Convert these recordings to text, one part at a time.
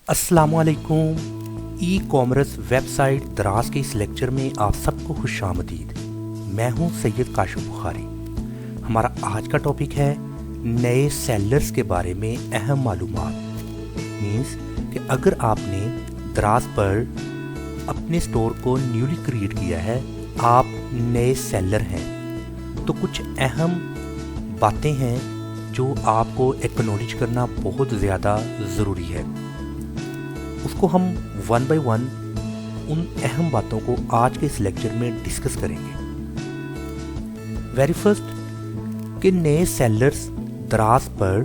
अस्सलामुअलैकुम। E commerce website दराज के इस लेक्चर में आप सबको खुशामदीद। मैं हूं सैयद काशिफ बुखारी। हमारा आज का टॉपिक है नए सेलर्स के बारे में अहम मालूमात। मीन्स कि अगर आपने दराज पर अपने स्टोर को न्यूली क्रिएट किया है, आप नए सेलर हैं, तो कुछ अहम बातें हैं जो आपको एक्नॉलेज करना बहुत ज़्यादा ज़रूरी है। उसको हम वन बाय वन उन अहम बातों को आज के इस लेक्चर में डिस्कस करेंगे। वेरी फर्स्ट कि नए सेलर्स दराज पर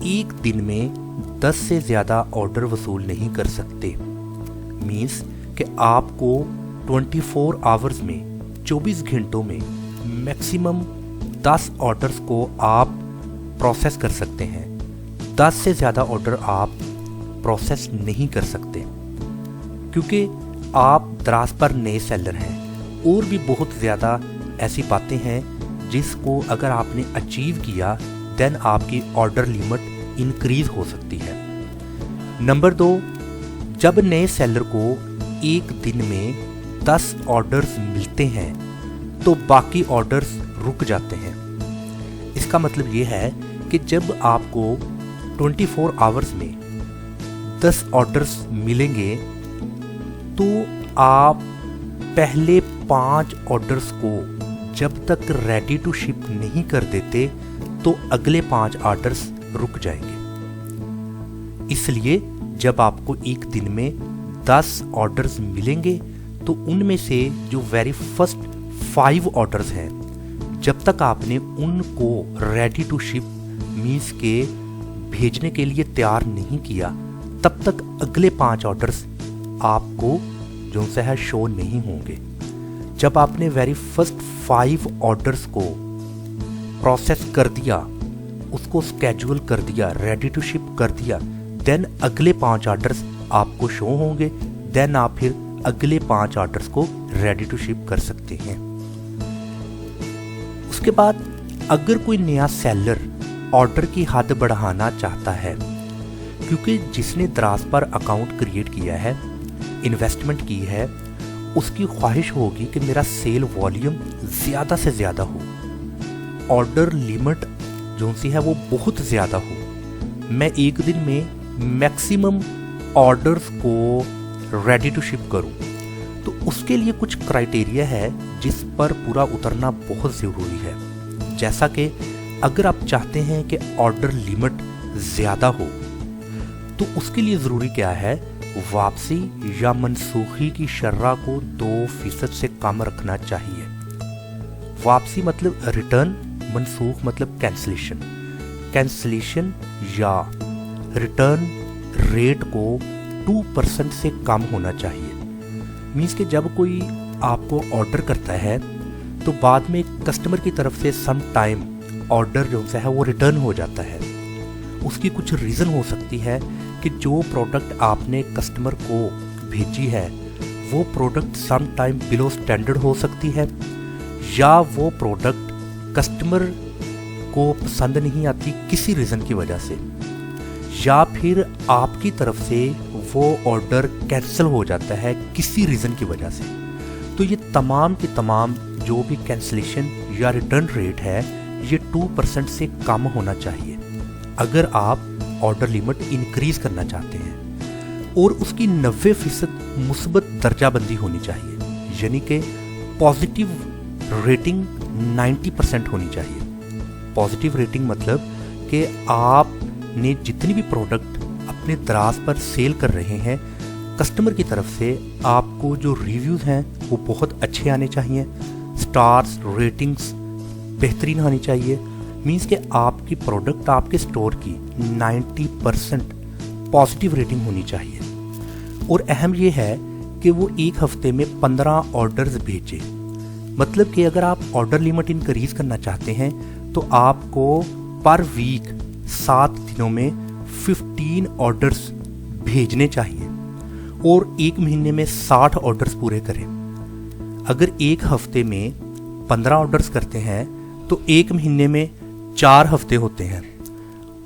एक दिन में 10 से ज़्यादा ऑर्डर वसूल नहीं कर सकते। मीन्स कि आपको 24 आवर्स में 24 घंटों में मैक्सिमम 10 ऑर्डर्स को आप प्रोसेस कर सकते हैं। 10 से ज़्यादा ऑर्डर आप प्रोसेस नहीं कर सकते क्योंकि आप दराज पर नए सेलर हैं। और भी बहुत ज़्यादा ऐसी बातें हैं जिसको अगर आपने अचीव किया देन आपकी ऑर्डर लिमिट इंक्रीज हो सकती है। नंबर 2, जब नए सेलर को एक दिन में 10 ऑर्डर्स मिलते हैं तो बाकी ऑर्डर्स रुक जाते हैं। इसका मतलब ये है कि जब आपको 24 आवर्स में 10 ऑर्डर्स मिलेंगे तो आप पहले 5 ऑर्डर्स को जब तक रेडी टू शिप नहीं कर देते तो अगले 5 ऑर्डर्स रुक जाएंगे। इसलिए जब आपको एक दिन में 10 ऑर्डर्स मिलेंगे तो उनमें से जो वेरी फर्स्ट 5 ऑर्डर्स हैं, जब तक आपने उनको रेडी टू शिप मीन्स के भेजने के लिए तैयार नहीं किया, तब तक अगले 5 ऑर्डर्स आपको जो से है शो नहीं होंगे। जब आपने वेरी फर्स्ट 5 ऑर्डर्स को प्रोसेस कर दिया, उसको स्केड्यूल कर दिया, रेडी टू शिप कर दिया, देन अगले 5 ऑर्डर्स आपको शो होंगे। देन आप फिर अगले 5 ऑर्डर्स को रेडी टू शिप कर सकते हैं। उसके बाद अगर कोई नया सेलर ऑर्डर की हद बढ़ाना चाहता है, क्योंकि जिसने दराज पर अकाउंट क्रिएट किया है, इन्वेस्टमेंट की है, उसकी ख्वाहिश होगी कि मेरा सेल वॉल्यूम ज़्यादा से ज़्यादा हो, ऑर्डर लिमिट जो सी है वो बहुत ज़्यादा हो, मैं एक दिन में मैक्सिमम ऑर्डर्स को रेडी टू शिप करूं। तो उसके लिए कुछ क्राइटेरिया है जिस पर पूरा उतरना बहुत ज़रूरी है। जैसा कि अगर आप चाहते हैं कि ऑर्डर लिमिट ज़्यादा हो तो उसके लिए ज़रूरी क्या है, वापसी या मनसूखी की शर्रा को 2% से कम रखना चाहिए। वापसी मतलब रिटर्न, मनसूख मतलब कैंसलेशन। कैंसलेशन या रिटर्न रेट को 2% से कम होना चाहिए। मीन्स कि जब कोई आपको ऑर्डर करता है तो बाद में कस्टमर की तरफ से सम टाइम ऑर्डर जो है वो रिटर्न हो जाता है। उसकी कुछ रीज़न हो सकती है कि जो प्रोडक्ट आपने कस्टमर को भेजी है वो product some time below standard हो सकती है, या वो प्रोडक्ट कस्टमर को पसंद नहीं आती किसी रीज़न की वजह से, या फिर आपकी तरफ से वो ऑर्डर कैंसिल हो जाता है किसी रीज़न की वजह से। तो ये तमाम की तमाम जो भी कैंसिलेशन या रिटर्न रेट है ये 2% से कम होना चाहिए अगर आप ऑर्डर लिमिट इंक्रीज करना चाहते हैं। और उसकी 90% मुस्बत दर्जाबंदी होनी चाहिए, यानी कि पॉजिटिव रेटिंग 90% होनी चाहिए। पॉजिटिव रेटिंग मतलब कि आपने जितनी भी प्रोडक्ट अपने दराज पर सेल कर रहे हैं, कस्टमर की तरफ से आपको जो रिव्यूज़ हैं वो बहुत अच्छे आने चाहिए, स्टार्स रेटिंग्स बेहतरीन आनी चाहिए। मीन्स कि आपकी प्रोडक्ट, आपके स्टोर की 90% पॉजिटिव रेटिंग होनी चाहिए। और अहम ये है कि वो एक हफ्ते में 15 ऑर्डर्स भेजे। मतलब कि अगर आप ऑर्डर लिमिट इंक्रीज करना चाहते हैं तो आपको पर वीक 7 दिनों में 15 ऑर्डर्स भेजने चाहिए और एक महीने में 60 ऑर्डर्स पूरे करें। अगर एक हफ्ते में 15 ऑर्डर्स करते हैं तो एक महीने में 4 हफ्ते होते हैं,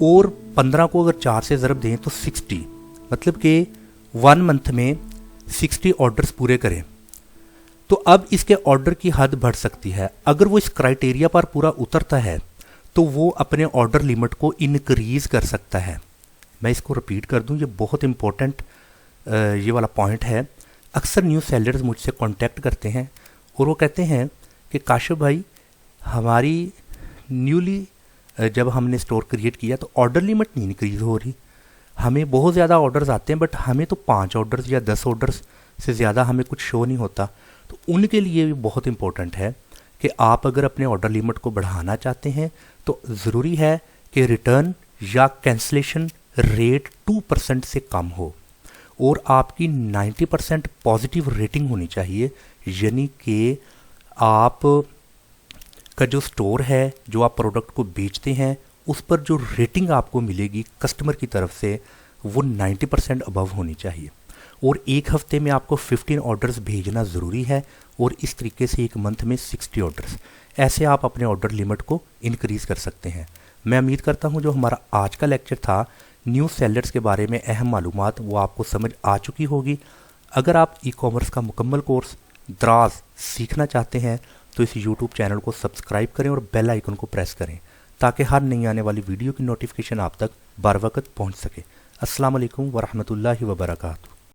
और 15 को अगर 4 से ज़रब दें तो 60, मतलब कि 1 मंथ में 60 ऑर्डर्स पूरे करें, तो अब इसके ऑर्डर की हद बढ़ सकती है। अगर वो इस क्राइटेरिया पर पूरा उतरता है तो वो अपने ऑर्डर लिमिट को इनक्रीज़ कर सकता है। मैं इसको रिपीट कर दूं, ये बहुत इंपॉर्टेंट ये वाला पॉइंट है। अक्सर न्यू सेलर्स मुझसे कांटेक्ट करते हैं और वो कहते हैं कि काशिफ भाई, हमारी न्यूली जब हमने स्टोर क्रिएट किया तो ऑर्डर लिमिट नहीं इंक्रीज़ हो रही, हमें बहुत ज़्यादा ऑर्डर्स आते हैं बट हमें तो 5 ऑर्डर्स या 10 ऑर्डर्स से ज़्यादा हमें कुछ शो नहीं होता। तो उनके लिए भी बहुत इंपॉर्टेंट है कि आप अगर अपने ऑर्डर लिमिट को बढ़ाना चाहते हैं तो ज़रूरी है कि रिटर्न या कैंसलेशन रेट 2% से कम हो और आपकी 90% पॉजिटिव रेटिंग होनी चाहिए। यानी कि आप का जो स्टोर है, जो आप प्रोडक्ट को बेचते हैं, उस पर जो रेटिंग आपको मिलेगी कस्टमर की तरफ से वो 90% अबव होनी चाहिए। और एक हफ्ते में आपको 15 ऑर्डर्स भेजना ज़रूरी है और इस तरीके से एक मंथ में 60 ऑर्डर्स, ऐसे आप अपने ऑर्डर लिमिट को इंक्रीज़ कर सकते हैं। मैं उम्मीद करता हूं जो हमारा आज का लेक्चर था न्यू सेलर्स के बारे में अहम मालूमात वो आपको समझ आ चुकी होगी। अगर आप ई कॉमर्स का मुकम्मल कोर्स द्राज सीखना चाहते हैं तो इस यूट्यूब चैनल को सब्सक्राइब करें और बेल आइकन को प्रेस करें ताकि हर नई आने वाली वीडियो की नोटिफिकेशन आप तक बर वक्त पहुँच सके। अस्सलाम वालेकुम वरहमतुल्लाहि वबरकातुहू।